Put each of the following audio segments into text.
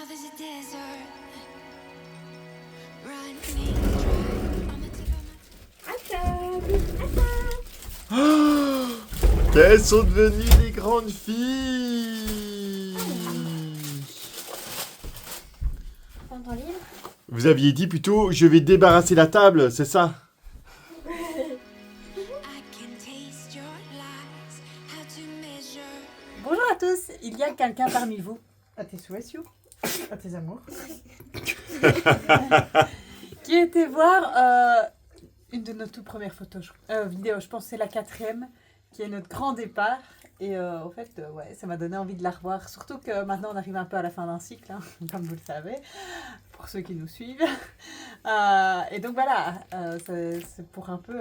Oh, qu'elles sont devenues des grandes filles. Prends ton livre. Vous aviez dit plutôt, je vais débarrasser la table, c'est ça? Bonjour à tous, il y a quelqu'un parmi vous, à tes souhaits, Sue, à tes amours, qui était voir une de nos toutes premières photos, vidéos, je pense que c'est la 4e, qui est notre grand départ. Et au fait, ouais, ça m'a donné envie de la revoir. Surtout que maintenant, on arrive un peu à la fin d'un cycle, hein, comme vous le savez, pour ceux qui nous suivent. Et donc voilà, c'est pour un peu...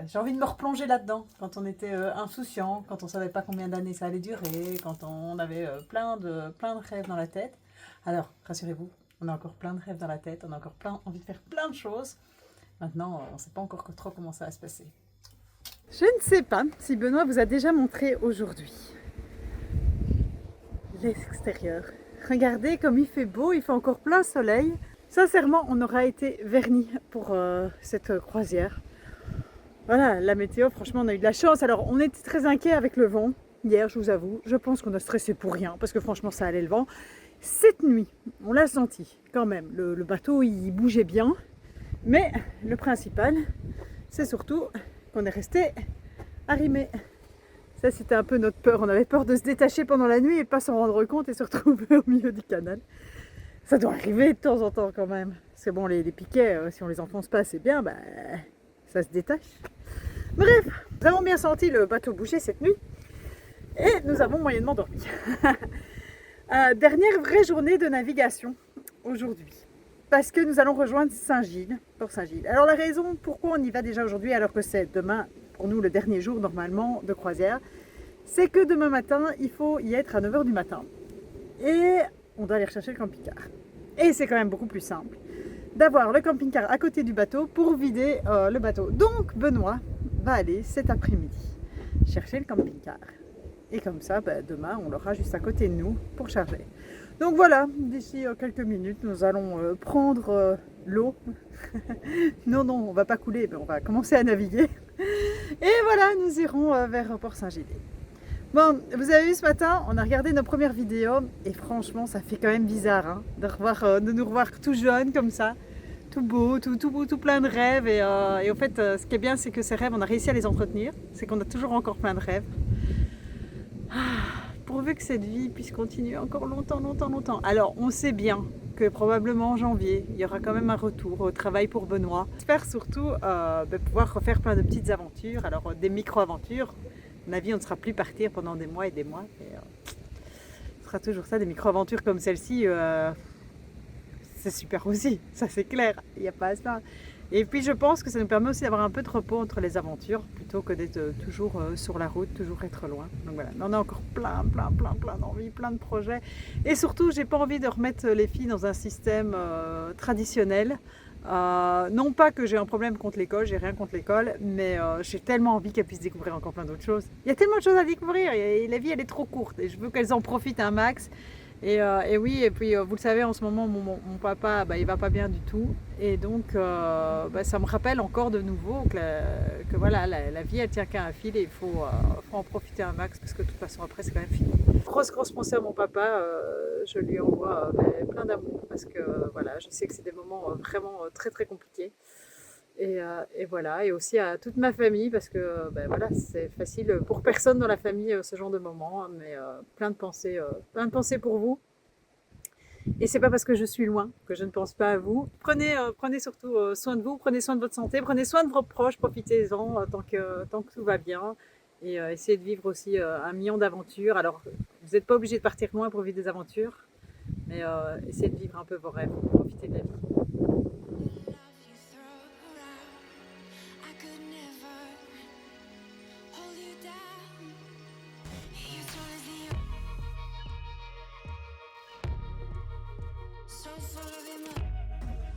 j'ai envie de me replonger là-dedans, quand on était insouciant, quand on ne savait pas combien d'années ça allait durer, quand on avait plein de rêves dans la tête. Alors, rassurez-vous, on a encore plein de rêves dans la tête, on a encore envie de faire plein de choses. Maintenant, on ne sait pas encore trop comment ça va se passer. Je ne sais pas si Benoît vous a déjà montré aujourd'hui l'extérieur. Regardez comme il fait beau, il fait encore plein soleil. Sincèrement, on aura été vernis pour cette croisière. Voilà, la météo, franchement, on a eu de la chance. Alors, on était très inquiets avec le vent. Hier, je vous avoue, je pense qu'on a stressé pour rien, parce que franchement, ça allait le vent. Cette nuit, on l'a senti quand même. Le bateau, il bougeait bien. Mais le principal, c'est surtout qu'on est resté arrimé. Ça, c'était un peu notre peur. On avait peur de se détacher pendant la nuit et pas s'en rendre compte et se retrouver au milieu du canal. Ça doit arriver de temps en temps quand même. Parce que bon, les piquets, si on les enfonce pas assez bien, bah, ça se détache. Bref, nous avons bien senti le bateau bouger cette nuit et nous avons moyennement dormi. Dernière vraie journée de navigation aujourd'hui. Parce que nous allons rejoindre Saint-Gilles, Port Saint-Gilles. Alors la raison pourquoi on y va déjà aujourd'hui alors que c'est demain pour nous le dernier jour normalement de croisière, c'est que demain matin il faut y être à 9 h du matin et on doit aller rechercher le camping-car. Et c'est quand même beaucoup plus simple d'avoir le camping-car à côté du bateau pour vider le bateau. Donc Benoît va aller cet après-midi chercher le camping-car. Et comme ça, demain on l'aura juste à côté de nous pour charger. Donc voilà, d'ici quelques minutes, nous allons prendre l'eau. Non, on va pas couler, mais on va commencer à naviguer. Et voilà, nous irons vers Port Saint-Gilles. Bon, vous avez vu ce matin, on a regardé nos premières vidéos et franchement, ça fait quand même bizarre hein, de nous revoir tout jeunes comme ça, tout beau, tout plein de rêves. Et au fait, ce qui est bien, c'est que ces rêves, on a réussi à les entretenir. C'est qu'on a toujours encore plein de rêves. Pourvu que cette vie puisse continuer encore longtemps. Alors, on sait bien que probablement en janvier, il y aura quand même un retour au travail pour Benoît. J'espère surtout pouvoir refaire plein de petites aventures, alors des micro-aventures. À mon avis, on ne sera plus partir pendant des mois et des mois. Ce sera toujours ça, des micro-aventures comme celle-ci. C'est super aussi, ça c'est clair, il n'y a pas à ça. Et puis je pense que ça nous permet aussi d'avoir un peu de repos entre les aventures plutôt que d'être toujours sur la route, toujours être loin. Donc voilà, on a encore plein d'envies, plein de projets. Et surtout, j'ai pas envie de remettre les filles dans un système traditionnel. Non pas que j'ai un problème contre l'école, j'ai rien contre l'école, mais j'ai tellement envie qu'elles puissent découvrir encore plein d'autres choses. Il y a tellement de choses à découvrir et la vie elle est trop courte et je veux qu'elles en profitent un max. Et oui, et puis vous le savez, en ce moment, mon papa, il va pas bien du tout. Et donc, ça me rappelle encore de nouveau que voilà, la vie, elle tient qu'à un fil et il faut en profiter un max parce que de toute façon, après, c'est quand même fini. Grosse pensée à mon papa, je lui envoie plein d'amour parce que voilà, je sais que c'est des moments vraiment très compliqués. Et voilà, et aussi à toute ma famille parce que voilà, c'est facile pour personne dans la famille ce genre de moment, hein, mais plein de pensées pour vous. Et c'est pas parce que je suis loin que je ne pense pas à vous. Prenez surtout soin de vous, prenez soin de votre santé, prenez soin de vos proches, profitez-en tant que tout va bien. Et essayez de vivre aussi 1 million d'aventures. Alors, vous n'êtes pas obligé de partir loin pour vivre des aventures, mais essayez de vivre un peu vos rêves, profitez de la vie.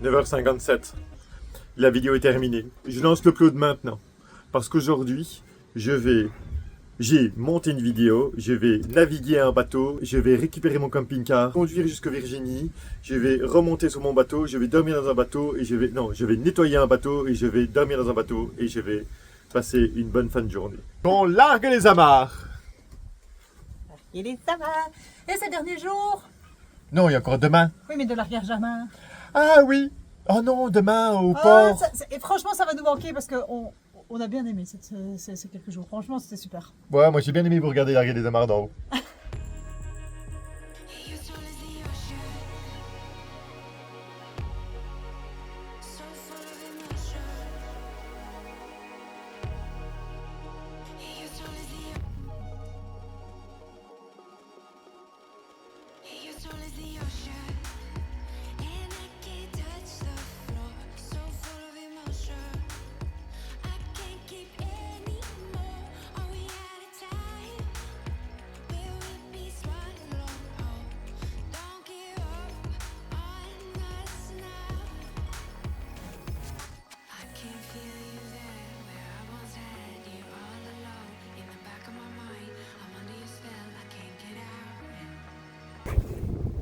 9h57. La vidéo est terminée. Je lance l'upload maintenant. Parce qu'aujourd'hui, je vais j'ai monté une vidéo, je vais naviguer un bateau, je vais récupérer mon camping-car, conduire jusqu'au Virginie, je vais remonter sur mon bateau, je vais dormir dans un bateau et je vais nettoyer un bateau et je vais dormir dans un bateau et je vais passer une bonne fin de journée. On largue les amarres. Il est ça va. Et ces derniers jours? Non, il y a encore demain. Oui, mais de l'arrière jamais. Ah oui. Oh non, demain au port. Et franchement, ça va nous manquer parce qu'on on a bien aimé ces quelques jours. Franchement, c'était super. Ouais, moi j'ai bien aimé vous regarder larguer les amarres d'en haut.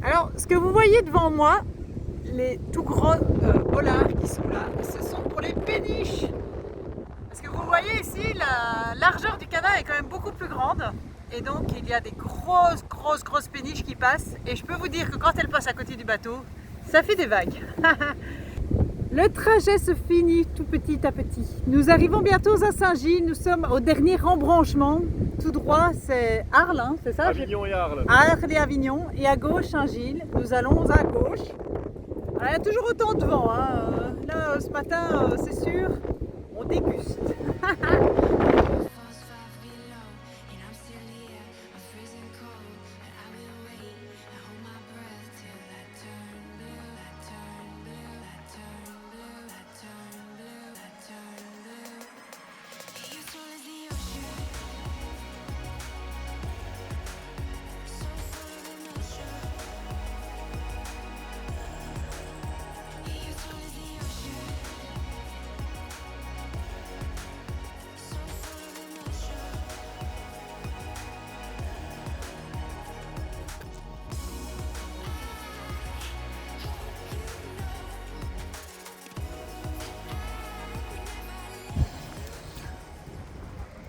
Alors, ce que vous voyez devant moi, les tout gros bollards qui sont là, ce sont pour les péniches. Parce que vous voyez ici, la largeur du canal est quand même beaucoup plus grande. Et donc, il y a des grosses péniches qui passent. Et je peux vous dire que quand elles passent à côté du bateau, ça fait des vagues. Le trajet se finit tout petit à petit. Nous arrivons bientôt à Saint-Gilles. Nous sommes au dernier embranchement. Tout droit, c'est Arles, hein, c'est ça? Avignon et Arles. Arles et Avignon. Et à gauche, Saint-Gilles. Nous allons à gauche. Il y a toujours autant de vent. Hein. Là, ce matin, c'est sûr, on déguste.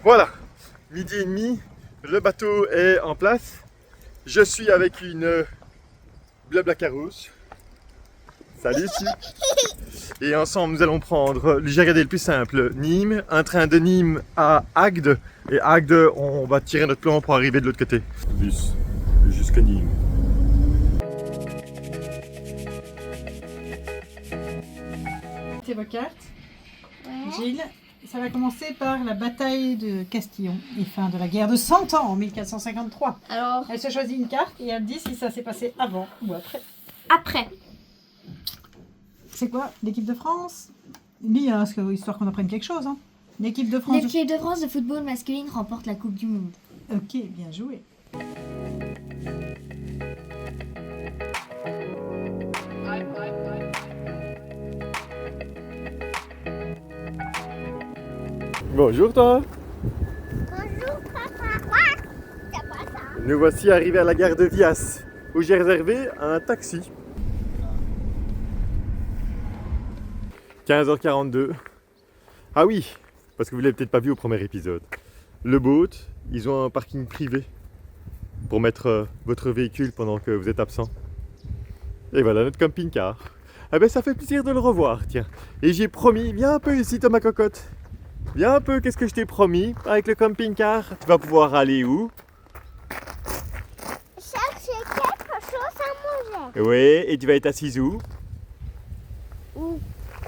Voilà, midi et demi, le bateau est en place. Je suis avec une Blablacarous. Salut Su. Et ensemble nous allons prendre, j'ai regardé le plus simple, Nîmes, un train de Nîmes à Agde. Et Agde, on va tirer notre plan pour arriver de l'autre côté. Bus, jusqu'à Nîmes. C'est vos cartes. Gilles, ça va commencer par la bataille de Castillon et fin de la guerre de 100 ans en 1453. Alors, Elle se choisit une carte et elle dit si ça s'est passé avant ou après. après. C'est quoi? L'équipe de France? Lis, hein, histoire qu'on apprenne quelque chose. Hein. L'équipe de France. L'équipe de France de football masculine remporte la Coupe du Monde. Ok, bien joué. Bonjour toi. Bonjour papa. Quoi? C'est pas ça. Nous voici arrivés à la gare de Vias, où j'ai réservé un taxi. 15h42. Ah oui, parce que vous l'avez peut-être pas vu au premier épisode. Le boat, ils ont un parking privé pour mettre votre véhicule pendant que vous êtes absent. Et voilà notre camping-car. Ah ben ça fait plaisir de le revoir, tiens. Et j'ai promis, viens un peu ici Thomas Cocotte. Viens un peu, qu'est-ce que je t'ai promis? Avec le camping-car, tu vas pouvoir aller où? Chercher quelque chose à manger. Oui, et tu vas être assise où? Ou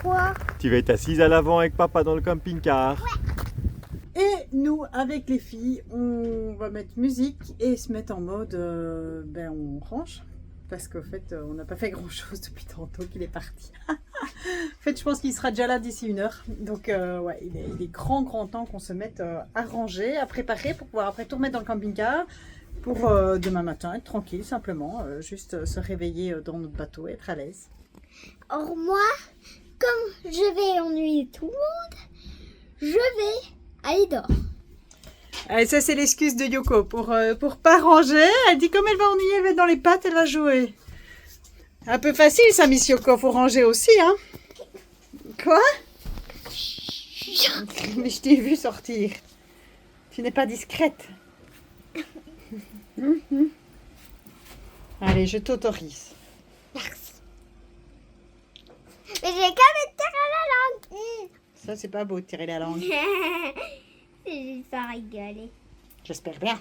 quoi? Tu vas être assise à l'avant avec papa dans le camping-car. Et nous, avec les filles, on va mettre musique et se mettre en mode, on range. Parce qu'au fait, on n'a pas fait grand-chose depuis tantôt qu'il est parti. En fait, je pense qu'il sera déjà là d'ici 1 heure. Donc, ouais, il est grand temps qu'on se mette à ranger, à préparer pour pouvoir après tout remettre dans le camping-car. Pour demain matin, être tranquille simplement, juste se réveiller dans notre bateau, être à l'aise. Or moi, comme je vais ennuyer tout le monde, je vais aller dehors. Allez, ça c'est l'excuse de Yoko pour pas ranger. Elle dit comme elle va ennuyer, elle va être dans les pattes, elle va jouer. Un peu facile ça, Miss Yoko, faut ranger aussi, hein. Quoi? Mais je t'ai vu sortir. Tu n'es pas discrète. Allez, je t'autorise. Merci. Mais j'ai qu'à me tirer la langue. Ça, c'est pas beau de tirer la langue. C'est juste à rigoler. J'espère bien.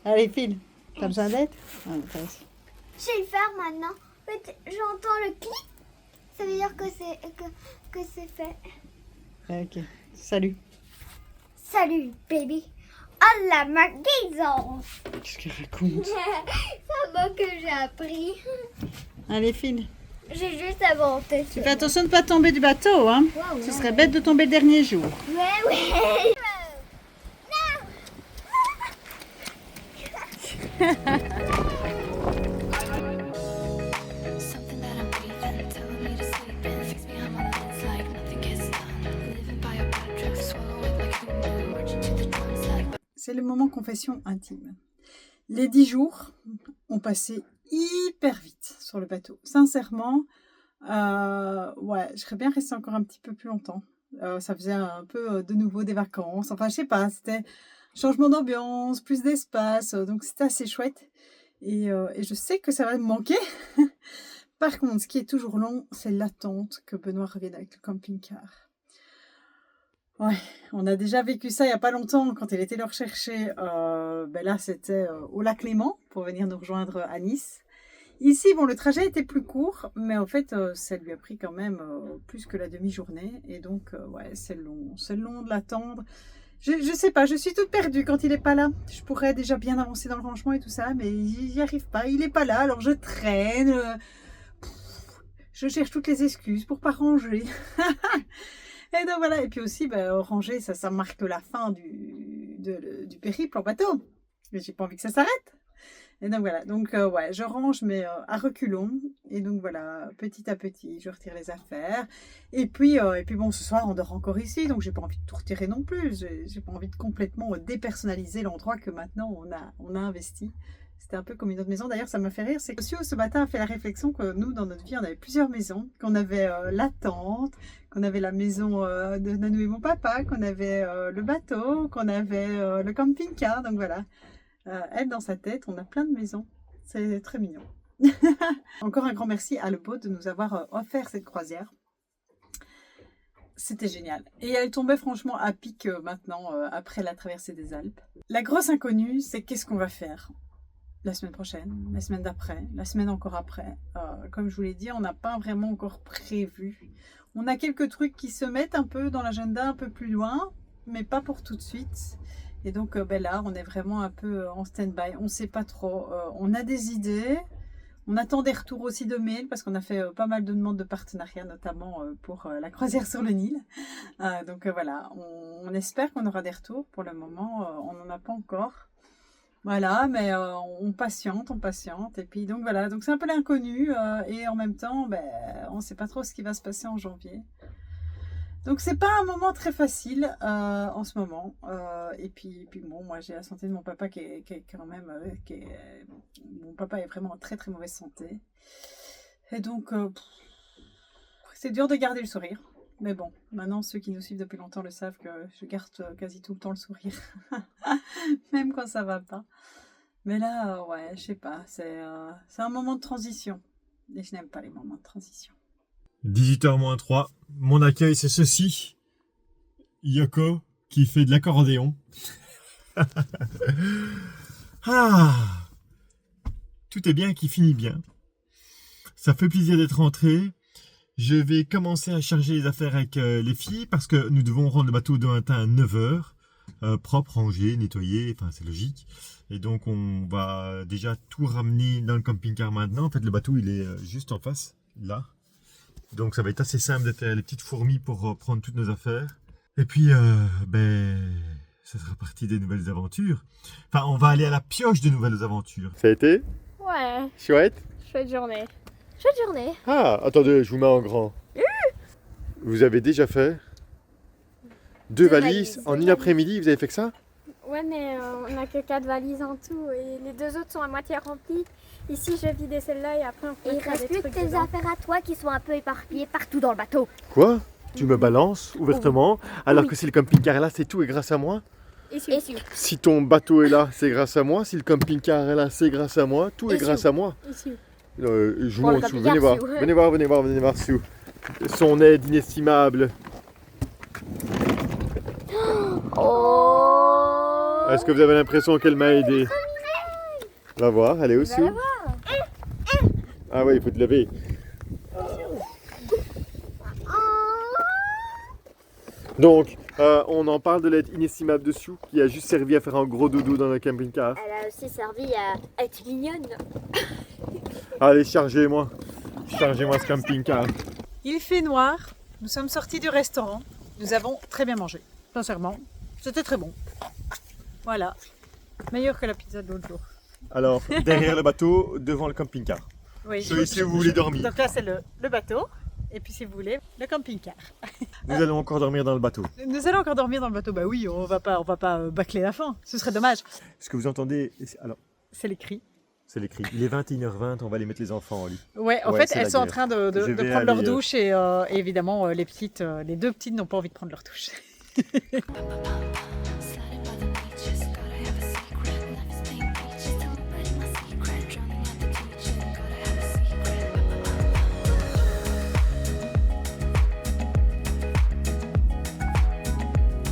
Allez, file. T'as besoin d'aide? Ah, vas-y. Je vais le faire maintenant. En fait, j'entends le clic. Ça veut dire que c'est fait. Ok. Salut. Salut, baby. À la maison. Qu'est-ce qu'elle raconte? C'est moi que j'ai appris. Allez, file. J'ai juste inventé. Tu fais attention de ne pas tomber du bateau, hein. Wow, Ce serait bête de tomber le dernier jour. Ouais. Something that I'm breathing, telling me to sleep and fix me on my lids like nothing gets done. Living by a bad drug, swallow it like who marching to the drums like. C'est le moment confession intime. Les 10 jours ont passé hyper vite sur le bateau. Sincèrement, ouais, je serais bien restée encore un petit peu plus longtemps. Ça faisait un peu de nouveau des vacances. Enfin, je sais pas, c'était changement d'ambiance, plus d'espace. Donc, c'était assez chouette. Et je sais que ça va me manquer. Par contre, ce qui est toujours long, c'est l'attente que Benoît revienne avec le camping-car. Ouais, on a déjà vécu ça il n'y a pas longtemps quand il était le rechercher. Ben là, c'était au lac Léman pour venir nous rejoindre à Nice. Ici, bon, le trajet était plus court, mais en fait, ça lui a pris quand même plus que la demi-journée. Et donc, ouais, c'est long de l'attendre. Je sais pas, je suis toute perdue quand il n'est pas là. Je pourrais déjà bien avancer dans le rangement et tout ça, mais j'y arrive pas. Il n'est pas là, alors je traîne. Je cherche toutes les excuses pour pas ranger. Et donc voilà, et puis aussi, ranger, ça marque la fin du périple en bateau. Mais j'ai pas envie que ça s'arrête. Et donc voilà, donc ouais, je range mais à reculons. Et donc voilà, petit à petit, je retire les affaires. Et puis bon, ce soir, on dort encore ici, donc j'ai pas envie de tout retirer non plus. J'ai pas envie de complètement dépersonnaliser l'endroit que maintenant on a investi. C'était un peu comme une autre maison. D'ailleurs, ça m'a fait rire. C'est que Monsieur, ce matin, a fait la réflexion que nous, dans notre vie, on avait plusieurs maisons. Qu'on avait la tente, qu'on avait la maison de Nanou et mon papa, qu'on avait le bateau, qu'on avait le camping-car. Donc voilà. Elle, dans sa tête, on a plein de maisons. C'est très mignon. Encore un grand merci à Le Boat de nous avoir offert cette croisière. C'était génial. Et elle tombait franchement à pic maintenant, après la traversée des Alpes. La grosse inconnue, c'est qu'est-ce qu'on va faire la semaine prochaine, la semaine d'après, la semaine encore après. Comme je vous l'ai dit, on n'a pas vraiment encore prévu. On a quelques trucs qui se mettent un peu dans l'agenda un peu plus loin, mais pas pour tout de suite. Et donc là, on est vraiment un peu en stand-by. On ne sait pas trop. On a des idées. On attend des retours aussi de mails parce qu'on a fait pas mal de demandes de partenariat, notamment pour la croisière sur le Nil. Donc voilà, on espère qu'on aura des retours. Pour le moment, on n'en a pas encore. Voilà, mais on patiente. Et puis donc voilà, donc c'est un peu l'inconnu. Et en même temps, on ne sait pas trop ce qui va se passer en janvier. Donc c'est pas un moment très facile en ce moment. Et puis bon, moi j'ai la santé de mon papa qui est quand même... mon papa est vraiment en très très mauvaise santé. Et donc c'est dur de garder le sourire. Mais bon, maintenant ceux qui nous suivent depuis longtemps le savent que je garde quasi tout le temps le sourire. Même quand ça va pas. Mais là, ouais, je sais pas, c'est un moment de transition. Et je n'aime pas les moments de transition. 18h-3, mon accueil c'est ceci. Yoko qui fait de l'accordéon. Ah, tout est bien qui finit bien. Ça fait plaisir d'être rentré. Je vais commencer à charger les affaires avec les filles parce que nous devons rendre le bateau demain matin à 9h. Propre, rangé, nettoyé, enfin c'est logique. Et donc on va déjà tout ramener dans le camping-car maintenant. En fait le bateau il est juste en face, là. Donc ça va être assez simple d'être les petites fourmis pour prendre toutes nos affaires. Et puis ça sera parti des nouvelles aventures. Enfin on va aller à la pioche de nouvelles aventures. Ça a été Ouais, chouette? chouette journée. Chouette journée. Ah, attendez, je vous mets en grand. Vous avez déjà fait deux valises en une après-midi, vous avez fait que ça? Ouais, mais on n'a que 4 valises en tout et les 2 autres sont à moitié remplies. Ici, je vais vider celle-là et après on peut Et il mettre reste des plus que trucs tes dedans. affaires à toi qui sont un peu éparpillées partout dans le bateau. Quoi? Tu me balances ouvertement, alors Oui. que si le camping-car est là, c'est tout est grâce à moi? Et Et celui-ci. si Si ton bateau est là, c'est grâce à moi. Si le camping-car est là, c'est grâce à moi. Tout Et est grâce Sue. à moi. Ici. Je vous Pour le montre Sue. camping-car, Venez voir. Sue, ouais. Venez voir, venez voir, venez voir Sue. Son aide inestimable. Oh Est-ce que vous avez l'impression qu'elle m'a aidé? Va voir, allez où Sue? Ah oui, il faut te lever. Donc, on en parle de l'aide inestimable de Sue qui a juste servi à faire un gros dodo dans le camping-car. Elle a aussi servi à être mignonne. Allez, chargez-moi. Chargez-moi ce camping-car. Il fait noir, nous sommes sortis du restaurant, nous avons très bien mangé. Sincèrement, c'était très bon. Voilà, meilleur que la pizza de l'autre jour. Alors, derrière le bateau, devant le camping-car. Oui. Si vous voulez dormir. Donc là c'est le bateau, et puis si vous voulez, le camping-car. Nous allons encore dormir dans le bateau. Nous allons encore dormir dans le bateau. Bah oui, on va pas bâcler la fin. Ce serait dommage. Ce que vous entendez, alors, C'est les cris. c'est l'écrit. Il est 21h20, on va aller mettre les enfants en lit. Ouais, en Ouais, fait, c'est la elles sont en guerre. train de Je vais prendre leur aller, douche et évidemment les deux petites n'ont pas envie de prendre leur douche.